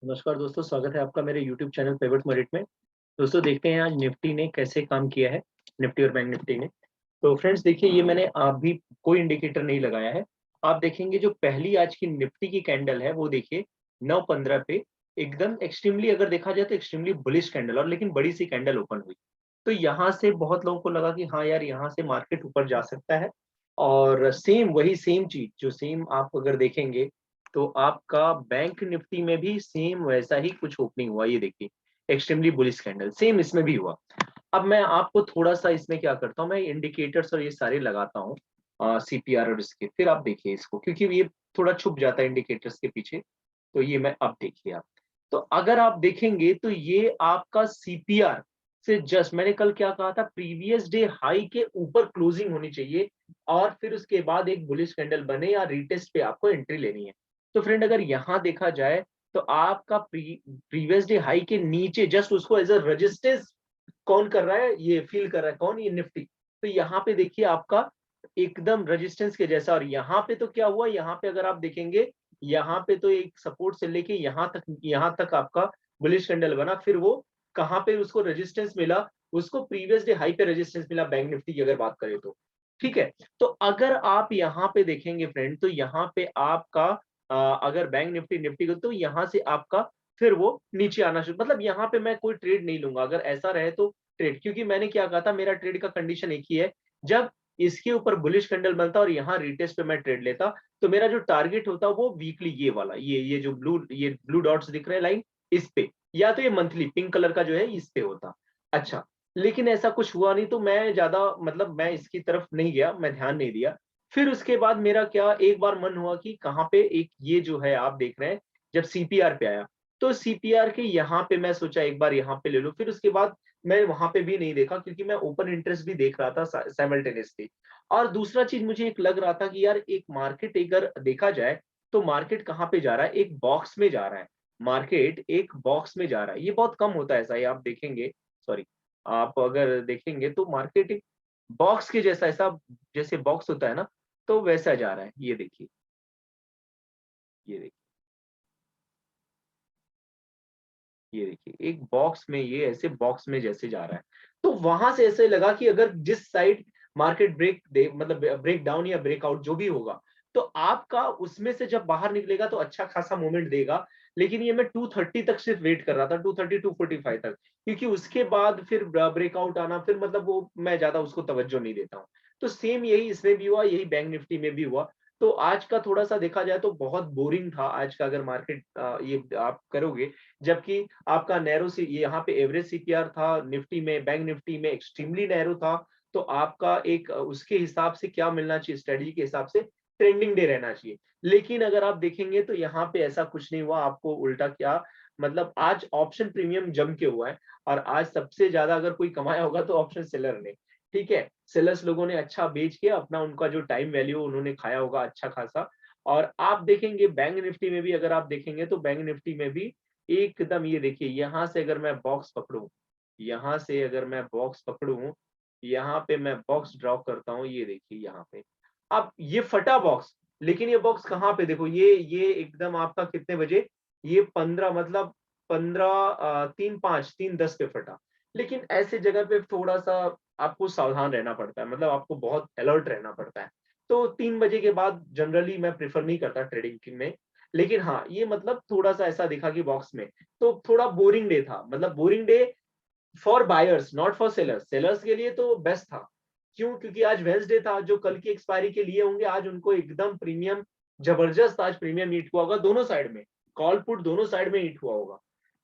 नमस्कार दोस्तों, स्वागत है आपका मेरे यूट्यूब चैनल पिवट मेरिट में। दोस्तों देखते हैं आज निफ्टी ने कैसे काम किया है, निफ्टी और बैंक निफ्टी ने। तो फ्रेंड्स देखिए, ये मैंने अभी कोई इंडिकेटर नहीं लगाया है। आप देखेंगे जो पहली आज की निफ्टी की कैंडल है वो देखिए 9:15 पे एकदम एक्सट्रीमली, अगर देखा जाए तो एक्सट्रीमली बुलिश कैंडल, और लेकिन बड़ी सी कैंडल ओपन हुई। तो यहाँ से बहुत लोगों को लगा कि हाँ यार, यहाँ से मार्केट ऊपर जा सकता है। और सेम वही सेम चीज जो सेम आप अगर देखेंगे तो आपका बैंक निफ्टी में भी सेम वैसा ही कुछ ओपनिंग हुआ। ये देखिए एक्सट्रीमली बुलिश कैंडल सेम इसमें भी हुआ। अब मैं आपको थोड़ा सा इसमें क्या करता हूँ, मैं इंडिकेटर्स और ये सारे लगाता हूँ, सीपीआर और इसके, फिर आप देखिए इसको, क्योंकि ये थोड़ा छुप जाता है इंडिकेटर्स के पीछे। तो ये मैं अब देखिए आप, तो अगर आप देखेंगे तो ये आपका सीपीआर से जस्ट, मैंने कल क्या कहा था, प्रीवियस डे हाई के ऊपर क्लोजिंग होनी चाहिए और फिर उसके बाद एक बुलिश कैंडल बने या रीटेस्ट पे आपको एंट्री लेनी है। तो फ्रेंड अगर यहाँ देखा जाए तो आपका प्रीवियस डे हाई के नीचे जस्ट उसको एज अ रेजिस्टेंस कौन कर रहा है, ये फील कर रहा है कौन, ये निफ्टी। तो यहाँ पे देखिए आपका एकदम रेजिस्टेंस के जैसा, और यहाँ पे तो क्या हुआ, यहाँ पे अगर आप देखेंगे यहाँ पे तो एक सपोर्ट से लेके यहाँ तक आपका बुलिश कैंडल बना, फिर वो कहाँ पे उसको रेजिस्टेंस मिला, उसको प्रीवियस डे हाई पे रेजिस्टेंस मिला बैंक निफ्टी की अगर बात करें तो। ठीक है, तो अगर आप यहाँ पे देखेंगे फ्रेंड, तो यहाँ पे आपका अगर बैंक निफ्टी निफ्टी को, तो यहाँ से आपका फिर वो नीचे आना शुरू, मतलब यहाँ पे मैं कोई ट्रेड नहीं लूंगा अगर ऐसा रहे तो ट्रेड, क्योंकि मैंने क्या कहा था, मेरा ट्रेड का कंडीशन एक ही है, जब इसके ऊपर बुलिश कैंडल बनता और यहाँ रिटेस्ट पे मैं ट्रेड लेता, तो मेरा जो टारगेट होता वो वीकली ये वाला, ये जो ब्लू डॉट्स दिख रहे हैं लाइन, इस पे, या तो ये मंथली पिंक कलर का जो है इस पे होता। अच्छा, लेकिन ऐसा कुछ हुआ नहीं, तो मैं ज्यादा मतलब मैं इसकी तरफ नहीं गया, मैं ध्यान नहीं दिया। फिर उसके बाद मेरा क्या, एक बार मन हुआ कि कहाँ पे एक ये जो है आप देख रहे हैं, जब सीपीआर पे आया, तो सीपीआर के यहाँ पे मैं सोचा एक बार यहाँ पे ले लूं, फिर उसके बाद मैं वहां पे भी नहीं देखा, क्योंकि मैं ओपन इंटरेस्ट भी देख रहा था साइमल्टेनियसली। और दूसरा चीज मुझे एक लग रहा था कि यार एक मार्केट अगर देखा जाए तो मार्केट कहाँ पे जा रहा है, एक बॉक्स में जा रहा है। मार्केट एक बॉक्स में जा रहा है, ये बहुत कम होता है ऐसा, ये आप देखेंगे, सॉरी, आप अगर देखेंगे तो मार्केट एक बॉक्स के जैसा, ऐसा जैसे बॉक्स होता है ना, तो वैसा जा रहा है। ये देखिए, ये देखिए, ये देखिए एक बॉक्स में, ये ऐसे बॉक्स में जैसे जा रहा है। तो वहां से ऐसे लगा कि अगर जिस साइड मार्केट ब्रेक दे, मतलब ब्रेक डाउन या ब्रेकआउट जो भी होगा, तो आपका उसमें से जब बाहर निकलेगा तो अच्छा खासा मूवमेंट देगा। लेकिन ये मैं 230 तक सिर्फ वेट कर रहा था, 230 245 तक, क्योंकि उसके बाद फिर ब्रेकआउट आना, फिर मतलब वो मैं ज्यादा उसको तवज्जो नहीं देता हूँ। तो सेम यही इसमें भी हुआ, यही बैंक निफ्टी में भी हुआ। तो आज का थोड़ा सा देखा जाए तो बहुत बोरिंग था आज का, अगर मार्केट ये आप करोगे, जबकि आपका नैरो सी, यहाँ पे एवरेज सीपीआर था निफ्टी में, बैंक निफ्टी में एक्सट्रीमली नैरो था। तो आपका एक उसके हिसाब से क्या मिलना चाहिए, स्ट्रेटजी के हिसाब से ट्रेंडिंग डे रहना चाहिए। लेकिन अगर आप देखेंगे तो यहाँ पे ऐसा कुछ नहीं हुआ, आपको उल्टा क्या, मतलब आज ऑप्शन प्रीमियम जम के हुआ है। और आज सबसे ज्यादा अगर कोई कमाया होगा तो ऑप्शन सेलर ने। ठीक है, सेलर्स लोगों ने अच्छा बेच के अपना, उनका जो टाइम वैल्यू उन्होंने खाया होगा अच्छा खासा। और आप देखेंगे बैंक निफ्टी में भी, अगर आप देखेंगे तो बैंक निफ्टी में भी एकदम, ये देखिए यहाँ से अगर मैं बॉक्स पकड़ूं, यहाँ से अगर मैं बॉक्स पकड़ूं, यहाँ पे मैं बॉक्स ड्रॉ करता हूँ, ये देखिए यहाँ पे, अब ये फटा बॉक्स, लेकिन ये बॉक्स कहाँ पे देखो, ये एकदम आपका कितने बजे, ये 15, मतलब 15 3 5 3 10 पे फटा। लेकिन ऐसे जगह पे थोड़ा सा आपको सावधान रहना पड़ता है, मतलब आपको बहुत अलर्ट रहना पड़ता है। तो 3 बजे के बाद जनरली मैं प्रेफर नहीं करता ट्रेडिंग में। लेकिन हाँ, ये मतलब थोड़ा सा ऐसा दिखा कि बॉक्स में, तो थोड़ा बोरिंग डे था, मतलब boring day for buyers not for sellers. Sellers के लिए तो बेस्ट था। क्यों? क्योंकि आज वेंसडे था, जो कल की एक्सपायरी के लिए होंगे आज उनको एकदम प्रीमियम, जबरदस्त आज प्रीमियम हीट हुआ होगा दोनों साइड में, कॉल पुट दोनों साइड में हीट हुआ होगा।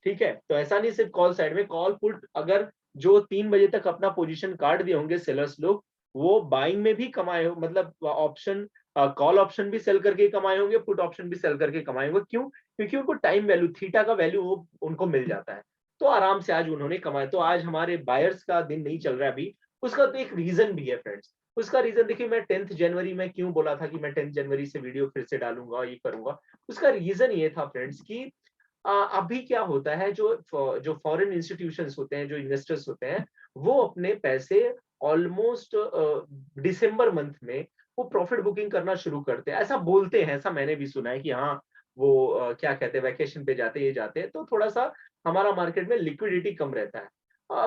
ठीक है, तो ऐसा नहीं सिर्फ कॉल साइड में, कॉल पुट अगर जो 3 बजे तक अपना पोजीशन काट दिए होंगे सेलर्स लोग, वो बाइंग में भी कमाए हो, मतलब ऑप्शन, कॉल ऑप्शन भी सेल करके कमाए होंगे, पुट ऑप्शन भी सेल करके कमाए होंगे। क्यों? क्योंकि उनको टाइम वैल्यू, थीटा का वैल्यू वो उनको मिल जाता है। तो आराम से आज उन्होंने कमाया। तो आज हमारे बायर्स का दिन नहीं चल रहा है अभी। उसका तो एक रीजन भी है फ्रेंड्स। उसका रीजन देखिए, मैं 10 जनवरी में क्यों बोला था कि मैं 10 जनवरी से वीडियो फिर से डालूंगा, ये करूंगा। उसका रीजन ये था फ्रेंड्स कि अभी क्या होता है, जो फॉरेन इंस्टीट्यूशंस होते हैं, जो इन्वेस्टर्स होते हैं, वो अपने पैसे ऑलमोस्ट दिसंबर मंथ में वो प्रॉफिट बुकिंग करना शुरू करते हैं, ऐसा बोलते हैं, ऐसा मैंने भी सुना है कि हाँ वो क्या कहते हैं वैकेशन पे जाते हैं, ये जाते हैं, तो थोड़ा सा हमारा मार्केट में लिक्विडिटी कम रहता है।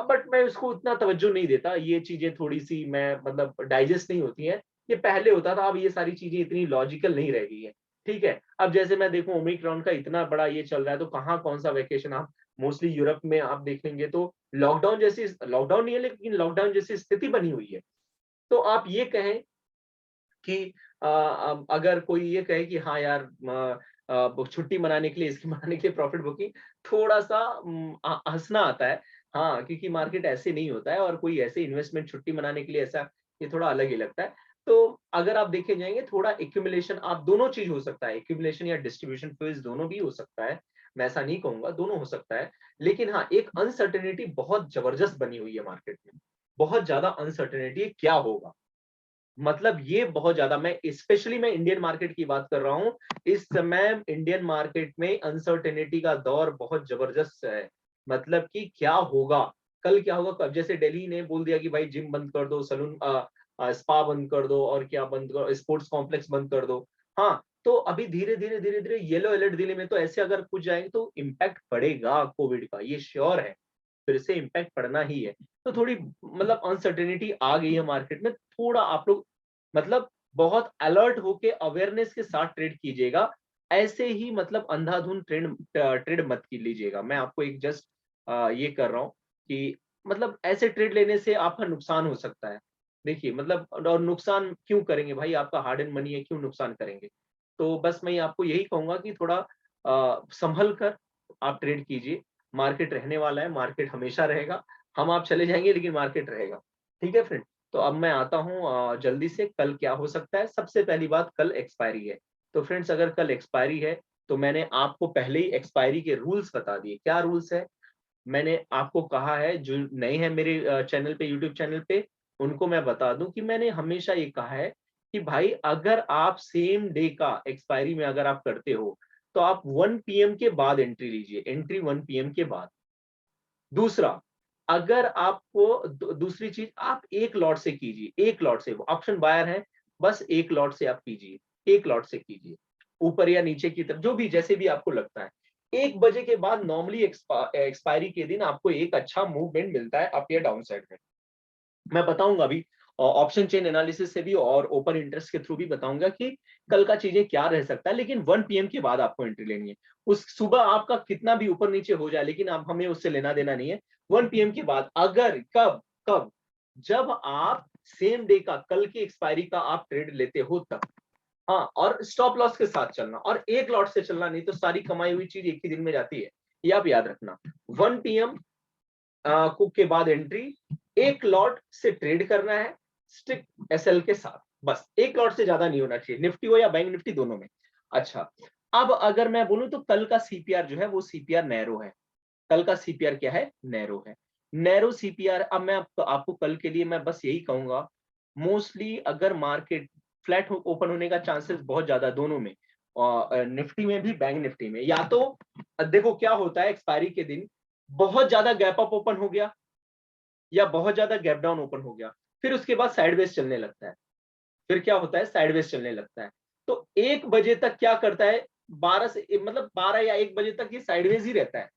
बट मैं उसको उतना तवज्जो नहीं देता, ये चीजें थोड़ी सी मैं मतलब डाइजेस्ट नहीं होती हैं। ये पहले होता था, अब ये सारी चीजें इतनी लॉजिकल नहीं रह गई है। ठीक है, अब जैसे मैं देखूं ओमिक्रॉन का इतना बड़ा ये चल रहा है, तो कहाँ कौन सा वैकेशन आप मोस्टली यूरोप में आप देखेंगे तो लॉकडाउन जैसी, लॉकडाउन नहीं है लेकिन लॉकडाउन जैसी स्थिति बनी हुई है। तो आप ये कहें कि अगर कोई ये कहे कि हाँ यार छुट्टी मनाने के लिए, इसकी मनाने के लिए प्रॉफिट बुकिंग, थोड़ा सा हंसना आता है। हाँ, क्योंकि मार्केट ऐसे नहीं होता है, और कोई ऐसे इन्वेस्टमेंट छुट्टी मनाने के लिए ऐसा, ये थोड़ा अलग ही लगता है। तो अगर आप देखे जाएंगे थोड़ा एक्यूमुलेशन, आप दोनों चीज हो सकता है, एक्यूमुलेशन या डिस्ट्रीब्यूशन फेज दोनों भी हो सकता है। मैं ऐसा नहीं कहूंगा, दोनों हो सकता है। लेकिन हाँ, एक अनसर्टेनिटी बहुत जबरदस्त बनी हुई है मार्केट में, बहुत ज्यादा अनसर्टेनिटी, क्या होगा मतलब ये बहुत ज्यादा, मैं स्पेशली मैं इंडियन मार्केट की बात कर रहा हूं। इस समय इंडियन मार्केट में अनसर्टेनिटी का दौर बहुत जबरदस्त है। मतलब कि क्या होगा, कल क्या होगा, कब जैसे दिल्ली ने बोल दिया कि भाई जिम बंद कर दो, सलून स्पा बंद कर दो, और क्या बंद करो, स्पोर्ट्स कॉम्प्लेक्स बंद कर दो। हाँ, तो अभी धीरे धीरे येलो अलर्ट दिल्ली में, तो ऐसे अगर कुछ जाएंगे तो इम्पैक्ट पड़ेगा कोविड का, ये श्योर है। फिर से इम्पैक्ट पड़ना ही है। तो थोड़ी मतलब अनसर्टेनिटी आ गई है मार्केट में, थोड़ा आप लोग मतलब बहुत अलर्ट होके अवेयरनेस के साथ ट्रेड कीजिएगा। ऐसे ही मतलब अंधाधुंध ट्रेड ट्रेड मत की लीजिएगा। मैं आपको एक जस्ट ये कर रहा हूँ कि मतलब ऐसे ट्रेड लेने से आपका नुकसान हो सकता है। देखिए मतलब, और नुकसान क्यों करेंगे भाई, आपका हार्ड एंड मनी है, क्यों नुकसान करेंगे। तो बस मैं आपको यही कहूंगा कि थोड़ा संभल कर आप ट्रेड कीजिए। मार्केट रहने वाला है, मार्केट हमेशा रहेगा। हम आप चले जाएंगे लेकिन मार्केट रहेगा। ठीक है फ्रेंड। तो अब मैं आता हूँ जल्दी से, कल क्या हो सकता है। सबसे पहली बात, कल एक्सपायरी है। तो फ्रेंड्स अगर कल एक्सपायरी है, तो मैंने आपको पहले ही एक्सपायरी के रूल्स बता दिए। क्या रूल्स है, मैंने आपको कहा है, जो नए हैं मेरे चैनल पे, यूट्यूब चैनल पे, उनको मैं बता दूं कि मैंने हमेशा ये कहा है कि भाई अगर आप सेम डे का एक्सपायरी में अगर आप करते हो, तो आप 1 PM के बाद एंट्री लीजिए, एंट्री 1 PM के बाद। दूसरा, अगर आपको दूसरी चीज, आप एक लॉट से कीजिए, एक लॉट से, ऑप्शन बायर है, बस एक लॉट से आप कीजिए, एक लॉट से कीजिए, ऊपर या नीचे की तरफ, जो भी जैसे भी आपको लगता है। 1 बजे के बाद नॉर्मली एक्सपायरी के दिन आपको एक अच्छा मूवमेंट मिलता है अप या डाउन साइड में। मैं बताऊंगा अभी ऑप्शन चेन एनालिसिस से भी और ओपन इंटरेस्ट के थ्रू भी बताऊंगा कि कल का चीजें क्या रह सकता है। लेकिन 1 PM के बाद आपको एंट्री लेनी है। उस सुबह आपका कितना भी ऊपर नीचे हो जाए, लेकिन आप, हमें उससे लेना देना नहीं है। 1 PM के बाद, अगर कब कब जब आप सेम डे का, कल की एक्सपायरी का आप ट्रेड लेते हो तब। हाँ, और स्टॉप लॉस के साथ चलना, और एक लॉट से चलना नहीं, तो सारी कमाई हुई चीज एक ही दिन में जाती है। ये आप याद रखना। 1 PM कुक के बाद एंट्री, एक लॉट से ट्रेड करना है, स्टिक एसएल के साथ, बस एक लॉट से ज्यादा नहीं होना चाहिए, निफ्टी हो या बैंक निफ्टी, दोनों में। अच्छा, अब अगर मैं बोलूं तो कल का सीपीआर जो है वो सीपीआर नैरो है। कल का सीपीआर क्या है, नैरो है। नैरो सीपीआर, अब मैं आपको कल के लिए मैं बस यही कहूंगा, मोस्टली अगर मार्केट फ्लैट ओपन होने का चांसेस बहुत ज्यादा है दोनों में, और निफ्टी में भी बैंक निफ्टी में। या तो देखो क्या होता है, एक्सपायरी के दिन बहुत ज्यादा गैप अप ओपन हो गया, या बहुत ज्यादा गैप डाउन ओपन हो गया, फिर उसके बाद साइडवेज चलने लगता है। फिर क्या होता है, साइडवेज चलने लगता है। तो 1 बजे तक क्या करता है, 12 से मतलब 12 या 1 बजे तक ये साइडवेज ही रहता है।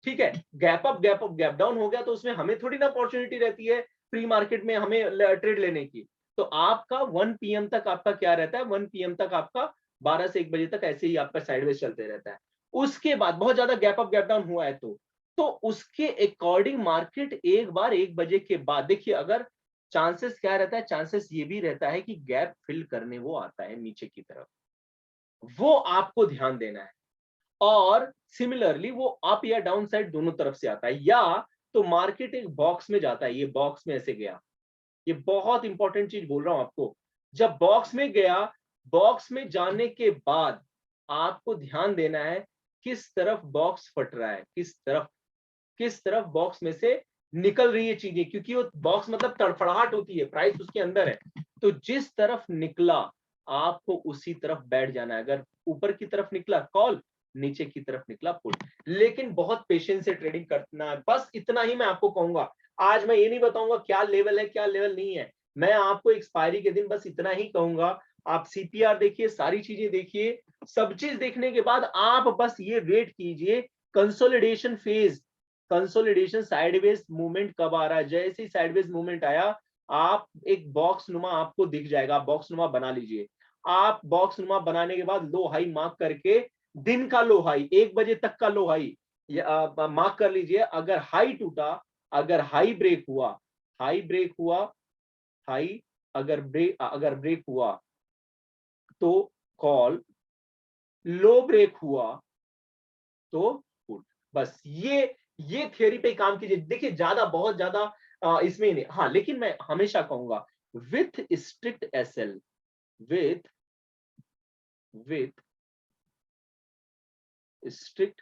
ठीक है, गैप अप गैप डाउन हो गया, तो उसमें हमें थोड़ी ना अपॉर्चुनिटी रहती है प्री मार्केट में हमें ट्रेड लेने की। तो आपका 1 PM तक आपका क्या रहता है, 1 PM तक आपका 12 से 1 बजे तक ऐसे ही आपका साइडवेज चलते रहता है। उसके बाद बहुत ज्यादा गैप अप गैप डाउन हुआ है, तो उसके अकॉर्डिंग मार्केट एक बार 1 बजे के बाद, देखिए अगर चांसेस क्या रहता है, चांसेस ये भी रहता है कि गैप फिल करने वो आता है नीचे की तरफ, वो आपको ध्यान देना है। और सिमिलरली वो अप या डाउन साइड दोनों तरफ से आता है, या तो मार्केट एक बॉक्स में जाता है, ये बॉक्स में ऐसे गया। ये बहुत इंपॉर्टेंट चीज बोल रहा हूं आपको, जब बॉक्स में गया, बॉक्स में जाने के बाद आपको ध्यान देना है किस तरफ बॉक्स फट रहा है, किस तरफ बॉक्स में से निकल रही है चीजें, क्योंकि वो बॉक्स मतलब तड़फड़ाहट होती है, प्राइस उसके अंदर है। तो जिस तरफ निकला आपको उसी तरफ बैठ जाना है। अगर ऊपर की तरफ निकला कॉल, नीचे की तरफ निकला पुट। लेकिन बहुत पेशेंस से ट्रेडिंग करना है, बस इतना ही मैं आपको कहूंगा। आज मैं ये नहीं बताऊंगा क्या लेवल है क्या लेवल नहीं है, मैं आपको एक्सपायरी के दिन बस इतना ही कहूंगा। आप सीपीआर देखिए, सारी चीजें देखिए, सब चीज देखने के बाद आप बस ये वेट कीजिए consolidation phase, consolidation sideways movement कब आ रहा है। जैसे ही साइडवेज मूवमेंट आया, आप एक बॉक्स नुमा आपको दिख जाएगा, आप बॉक्स नुमा बना लीजिए। आप बॉक्स नुमा बनाने के बाद लो हाई मार्क करके, दिन का लो हाई 1 बजे तक का लो हाई मार्क कर लीजिए। अगर हाई टूटा, अगर हाई ब्रेक हुआ, हाई ब्रेक हुआ, हाई अगर ब्रेक हुआ तो कॉल, लो ब्रेक हुआ तो पुट। बस ये थियोरी पे काम कीजिए। देखिए ज्यादा, बहुत ज्यादा इसमें ही नहीं। हाँ, लेकिन मैं हमेशा कहूंगा with strict SL, with with strict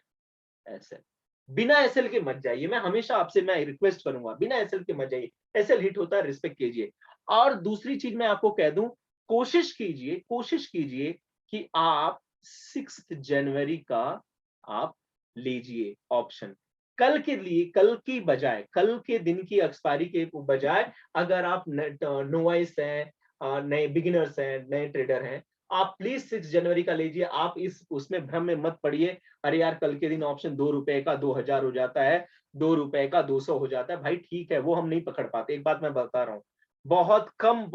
SL. बिना एसएल के मत जाइए, मैं हमेशा आपसे मैं रिक्वेस्ट करूंगा, बिना एसएल के मत जाइए। एसएल हिट होता है, रिस्पेक्ट कीजिए। और दूसरी चीज मैं आपको कह दूं, कोशिश कीजिए कि आप 6 जनवरी का आप लीजिए ऑप्शन। कल के लिए, कल की बजाय, कल के दिन की एक्सपायरी के बजाय, अगर आप नोवाइस हैं, नए बिगिनर्स हैं, नए ट्रेडर हैं, आप प्लीज 6 जनवरी का लीजिए। आप इस उसमें भ्रम में मत पड़िए, अरे यार कल के दिन ऑप्शन 2 रुपए का 2000 हो जाता है, 2 रुपए का 200 हो जाता है। भाई ठीक है, वो हम नहीं पकड़ पाते। एक बात मैं बता रहा हूँ, बहुत कम,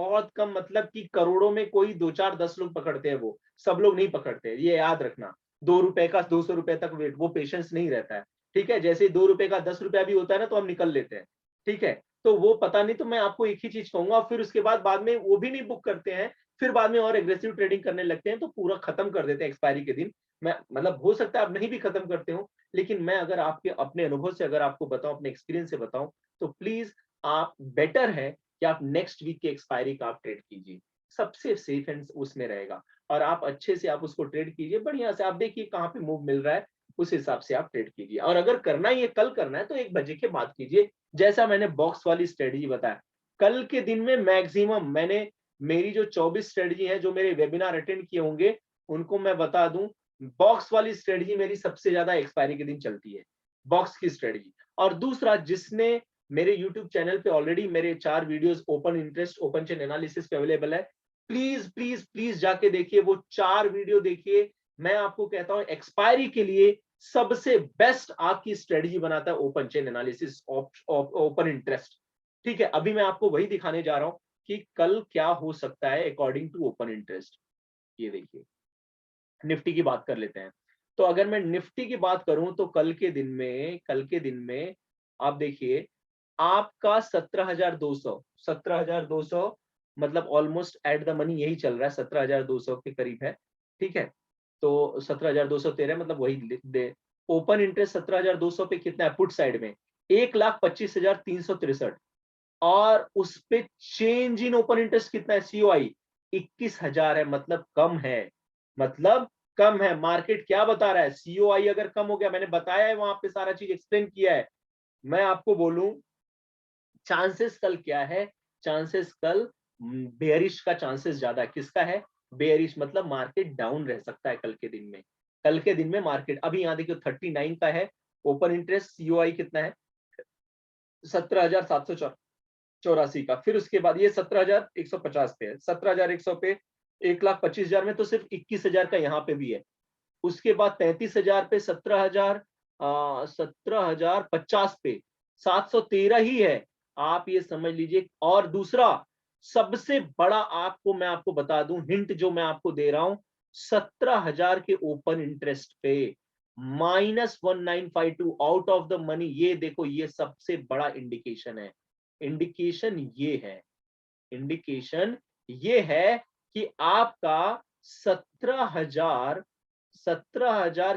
मतलब कि करोड़ों में कोई 2 4 10 लोग पकड़ते हैं, वो सब लोग नहीं पकड़ते, ये याद रखना। 2 रुपए का 200 रुपए तक वेट, वो पेशेंस नहीं रहता है। ठीक है, जैसे 2 रुपए का 10 रुपया भी होता है ना, तो हम निकल लेते हैं। ठीक है, तो वो पता नहीं। तो मैं आपको एक ही चीज कहूंगा, फिर उसके बाद में वो भी नहीं बुक करते हैं, फिर बाद में और एग्रेसिव ट्रेडिंग करने लगते हैं, तो पूरा खत्म कर देते हैं एक्सपायरी के दिन। मैं मतलब हो सकता है आप नहीं भी खत्म करते हो, लेकिन मैं अगर आपके अपने अनुभव से अगर आपको बताऊं, अपने एक्सपीरियंस से बताऊं, तो प्लीज आप बेटर है कि आप नेक्स्ट वीक के एक्सपायरी का आप ट्रेड कीजिए, सबसे सेफ एंड उसमें रहेगा। और आप अच्छे से आप उसको ट्रेड कीजिए, बढ़िया से आप देखिए कहाँ पे मूव मिल रहा है, उस हिसाब से आप ट्रेड कीजिए। और अगर करना ही है, कल करना है, तो 1 बजे के बाद कीजिए, जैसा मैंने बॉक्स वाली स्ट्रेटजी बताया। कल के दिन में मैक्सिमम मैंने, मेरी जो 24 स्ट्रेटजी है, जो मेरे वेबिनार अटेंड किए होंगे, उनको मैं बता दूं, बॉक्स वाली स्ट्रेटजी मेरी सबसे ज्यादा एक्सपायरी के दिन चलती है, बॉक्स की स्ट्रेटजी। और दूसरा, जिसने मेरे YouTube चैनल पे ऑलरेडी मेरे 4 videos open interest, open chain analysis पे अवेलेबल है, प्लीज प्लीज प्लीज जाके देखिए, वो 4 वीडियो देखिए। मैं आपको कहता हूं एक्सपायरी के लिए सबसे बेस्ट आपकी स्ट्रेटजी बनाता है open chain analysis, open interest. ठीक है, अभी मैं आपको वही दिखाने जा रहा हूं कि कल क्या हो सकता है अकॉर्डिंग टू ओपन इंटरेस्ट। ये देखिए, निफ्टी की बात कर लेते हैं। तो अगर मैं निफ्टी की बात करूं, तो कल के दिन में आप देखिए, आपका 17,200, 17,200, मतलब ऑलमोस्ट एट द मनी यही चल रहा है, 17,200 के करीब है। ठीक है, तो 17,213, मतलब वही दे। ओपन इंटरेस्ट 17,200 पे कितना है पुट साइड में, 1,25,363। और उस पे चेंज इन ओपन इंटरेस्ट कितना है सीओआई, 21,000 है, मतलब कम है, मतलब कम है। मार्केट क्या बता रहा है, सीओआई अगर कम हो गया, मैंने बताया है वहां पे, सारा चीज एक्सप्लेन किया है। मैं आपको बोलूं, चांसेस कल क्या है, चांसेस कल बेयरिश का चांसेस ज्यादा है। किसका है, बेयरिश, मतलब मार्केट डाउन रह सकता है कल के दिन में। कल के दिन में मार्केट, अभी यहाँ देखिए 39 का है ओपन इंटरेस्ट, सीओआई कितना है, 17,784 का। फिर उसके बाद ये 17,150 पे है, 17,100 पे, 1,25,000 में तो सिर्फ 21,000 का यहाँ पे भी है। उसके बाद 33,000 पे, 17,050 पे 713 ही है, आप ये समझ लीजिए। और दूसरा सबसे बड़ा, आपको मैं आपको बता दूं, हिंट जो मैं आपको दे रहा हूं, 17,000 के ओपन इंटरेस्ट पे -1952 आउट ऑफ द मनी। ये देखो, ये सबसे बड़ा इंडिकेशन है, इंडिकेशन ये है, इंडिकेशन ये है कि आपका 17,000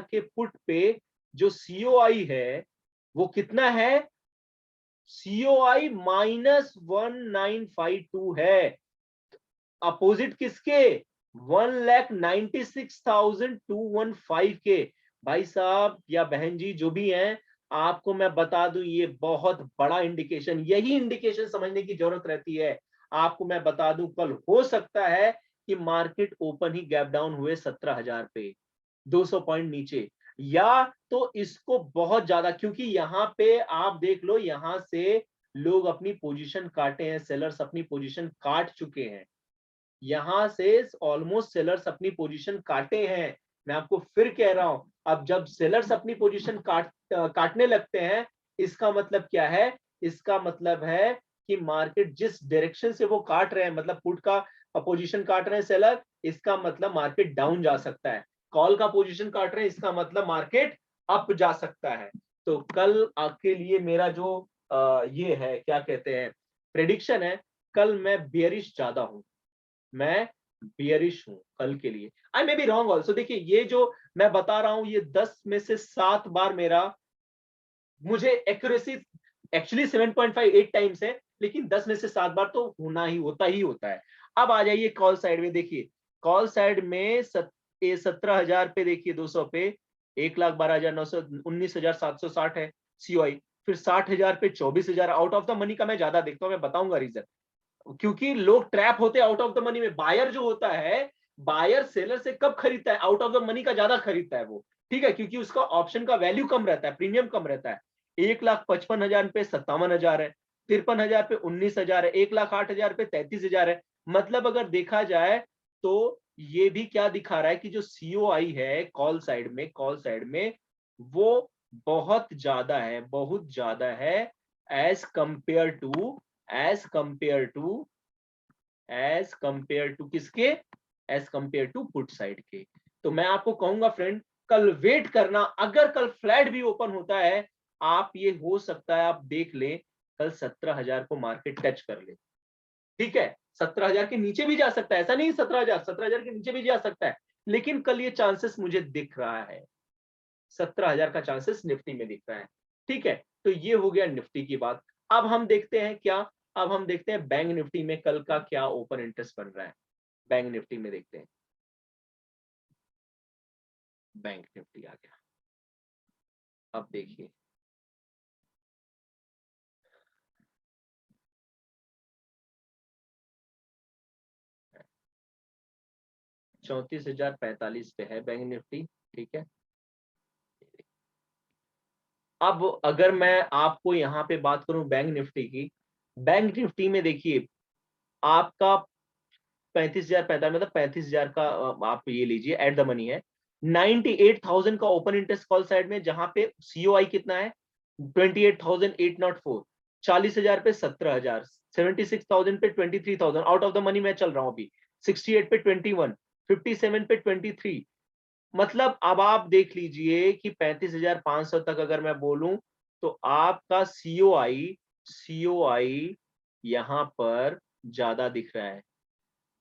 के पुट पे जो सीओआई है, वो कितना है, सीओआई -1952 है। अपोजिट किसके, 1,96,215 के। भाई साहब या बहन जी जो भी हैं, आपको मैं बता दूं, ये बहुत बड़ा इंडिकेशन, यही इंडिकेशन समझने की जरूरत रहती है। आपको मैं बता दूं, कल हो सकता है कि मार्केट ओपन ही गैप डाउन हुए 17,000 पे, 200 पॉइंट नीचे, या तो इसको बहुत ज्यादा, क्योंकि यहाँ पे आप देख लो, यहां से लोग अपनी पोजीशन काटे हैं, सेलर्स अपनी पोजीशन काट चुके हैं। यहां से ऑलमोस्ट सेलर्स अपनी पोजीशन काटे हैं। मैं आपको फिर कह रहा हूं, अब जब सेलर्स अपनी पोजीशन काटने लगते हैं, इसका मतलब क्या है? इसका मतलब है कि मार्केट जिस डायरेक्शन से वो काट रहे हैं, मतलब पुट का पोजीशन काट रहे हैं सेलर, इसका मतलब मार्केट डाउन जा सकता है। कॉल का पोजीशन काट रहे हैं, इसका मतलब मार्केट अप जा सकता है। तो कल आपके लिए मेरा जो ये है, क्या कहते हैं, प्रेडिक्शन है, कल मैं बियरिश ज्यादा हूं। मैं बियरिश हूं कल के लिए। आई मे बी रॉन्ग ऑल्सो। देखिए ये जो मैं बता रहा हूं, ये 10 में से 7 बार मेरा, मुझे एक्यूरेसी एक्चुअली 7.58 टाइम्स है, लेकिन 10 में से 7 बार तो होता ही होता है। अब आ जाइए कॉल साइड में। देखिए कॉल साइड में 17,000 पे, देखिए 200 पे 1,12,900, 19,760 है सीओआई। फिर 60,000 पे 24,000। आउट ऑफ द मनी का मैं ज्यादा देखता हूं, मैं बताऊंगा रीजन। क्योंकि लोग ट्रैप होते हैं आउट ऑफ द मनी में। बायर जो होता है, बायर सेलर से कब खरीदता है? आउट ऑफ द मनी का ज्यादा खरीदता है वो, ठीक है, क्योंकि उसका ऑप्शन का वैल्यू कम रहता है, प्रीमियम कम रहता है। 1,55,000 पे 57,000 है, 53,000 पे 19,000 है, 1,08,000 पे 33,000 है। मतलब अगर देखा जाए तो ये भी क्या दिखा रहा है कि जो सीओआई है कॉल साइड में वो बहुत ज्यादा है, बहुत ज्यादा है, as compare to as compare to as compare to किसके? As compare to put side के। तो मैं आपको कहूंगा फ्रेंड, कल वेट करना। अगर कल फ्लैट भी ओपन होता है, आप ये हो सकता है आप देख ले, कल 17,000 को मार्केट टच कर ले, ठीक है। 17,000 के नीचे भी जा सकता है, ऐसा नहीं 17,000 के नीचे भी जा सकता है, लेकिन कल ये चांसेस मुझे दिख रहा है। 17,000 का चांसेस निफ्टी में दिख रहा है, ठीक है। तो ये हो गया निफ्टी की बात। अब हम देखते हैं क्या, अब हम देखते हैं बैंक निफ्टी में कल का क्या ओपन इंटरेस्ट बन रहा है। बैंक निफ्टी में देखते हैं। बैंक निफ्टी आ गया। अब देखिए, ₹34,045 पे है बैंक निफ्टी, ठीक है। अब अगर मैं आपको यहाँ पे बात करूं बैंक निफ्टी की, बैंक निफ्टी में देखिए आपका 35,045, मतलब 35,000 का आप ये लीजिए एट द मनी है। 98,000 का ओपन इंटरेस्ट कॉल साइड में, जहां पे सीओआई कितना है? 28,804। 40,000 पे 17,000, 76,000 पे 23,000। आउट ऑफ द मनी मैं चल रहा हूं अभी। 68 पे 21, 57 पे 23। मतलब अब आप देख लीजिए कि 35,500 तक अगर मैं बोलूं, तो आपका सीओआई सीओआई यहां पर ज्यादा दिख रहा है।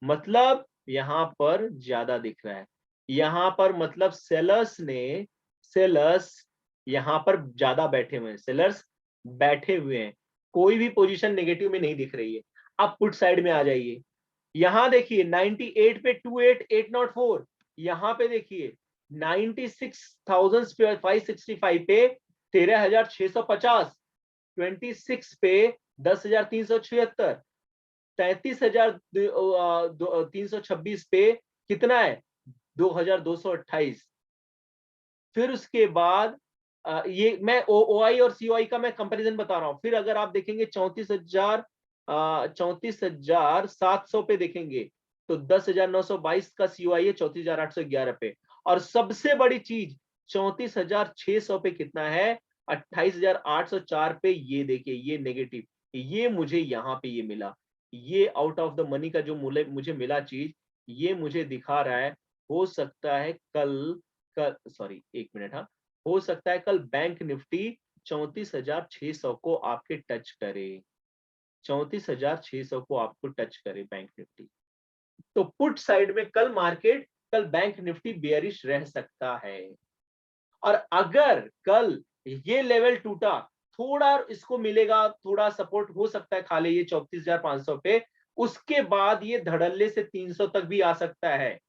मतलब यहां पर ज्यादा दिख रहा है, यहां पर मतलब सेलर्स यहां पर ज्यादा बैठे हुए हैं, सेलर्स बैठे हुए हैं। कोई भी पोजीशन नेगेटिव में नहीं दिख रही है। अब पुट साइड में आ जाइए, यहां देखिए 98 पे 28,804। यहां पे देखिए 96,565 पे 13,650। 26 पे 10,376। 33,326 पे कितना है? 2,228। फिर उसके बाद ये मैं ओआई और सीओआई का मैं कंपैरिजन बता रहा हूं। फिर अगर आप देखेंगे 34,700 पे देखेंगे, तो 10,922 का सीओआई है 34,811 पे। और सबसे बड़ी चीज 34,600 पे कितना है? 28,804 पे। ये देखिए ये नेगेटिव, ये मुझे यहाँ पे ये मिला, ये आउट ऑफ द मनी का जो मुझे मिला चीज, ये मुझे दिखा रहा है। हो सकता है कल कल सॉरी एक मिनट, हाँ, हो सकता है कल बैंक निफ्टी 34,600 को आपके टच करे। 34,600 को आपको टच करे बैंक निफ्टी। तो पुट साइड में कल मार्केट, कल बैंक निफ्टी बेयरिश रह सकता है। और अगर कल ये लेवल टूटा, थोड़ा इसको मिलेगा, थोड़ा सपोर्ट हो सकता है खा ले ये 34,500 पे। उसके बाद ये धड़ल्ले से 300 तक भी आ सकता है।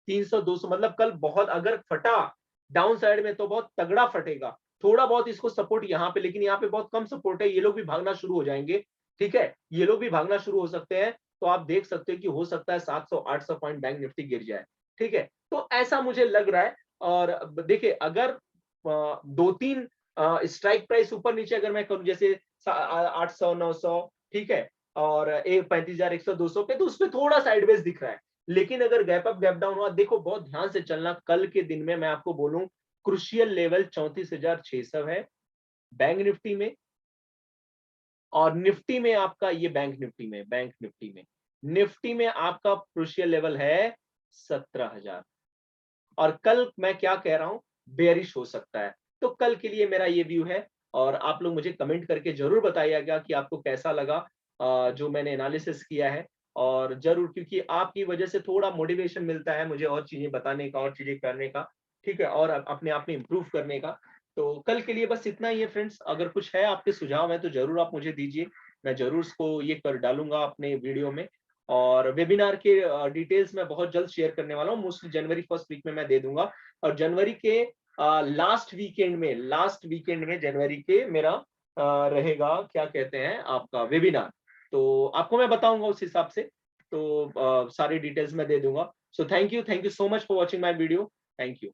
300 200, मतलब कल बहुत अगर फटा डाउन साइड में तो बहुत तगड़ा फटेगा। थोड़ा बहुत इसको सपोर्ट यहाँ पे, लेकिन यहाँ पे बहुत कम सपोर्ट है, ये लोग भी भागना शुरू हो जाएंगे, ठीक है, ये लोग भी भागना शुरू हो सकते हैं। तो आप देख सकते हो कि हो सकता है 700-800 पॉइंट बैंक निफ्टी गिर जाए, ठीक है। तो ऐसा मुझे लग रहा है। और देखिए अगर 2-3 स्ट्राइक प्राइस ऊपर नीचे अगर मैं करूं, जैसे 800 900, ठीक है, और 35,100 200 पे, तो उसमें थोड़ा साइडवेज दिख रहा है। लेकिन अगर गैप अप गैप डाउन हुआ, देखो बहुत ध्यान से चलना, कल के दिन में मैं आपको बोलूं क्रुशियल लेवल 34,600 है बैंक निफ्टी में, और निफ्टी में आपका ये निफ्टी में आपका क्रुशियल लेवल है 17,000। और कल मैं क्या कह रहा हूं, बेयरिश हो सकता है। तो कल के लिए मेरा ये व्यू है, और आप लोग मुझे कमेंट करके जरूर बताइएगा कि आपको कैसा लगा जो मैंने एनालिसिस किया है। और जरूर, क्योंकि आपकी वजह से थोड़ा मोटिवेशन मिलता है मुझे और चीजें बताने का और चीजें करने का, ठीक है, और अपने आप में इम्प्रूव करने का। तो कल के लिए बस इतना ही है फ्रेंड्स। अगर कुछ है आपके सुझाव है तो जरूर आप मुझे दीजिए, मैं जरूर इसको ये कर डालूंगा अपने वीडियो में। और वेबिनार के डिटेल्स मैं बहुत जल्द शेयर करने वाला हूँ, मोस्टली जनवरी फर्स्ट वीक में मैं दे दूंगा। और जनवरी के लास्ट वीकेंड में जनवरी के मेरा रहेगा, क्या कहते हैं, आपका वेबिनार। तो आपको मैं बताऊंगा उस हिसाब से, तो सारी डिटेल्स मैं दे दूंगा। So thank you so much for watching my video. Thank you.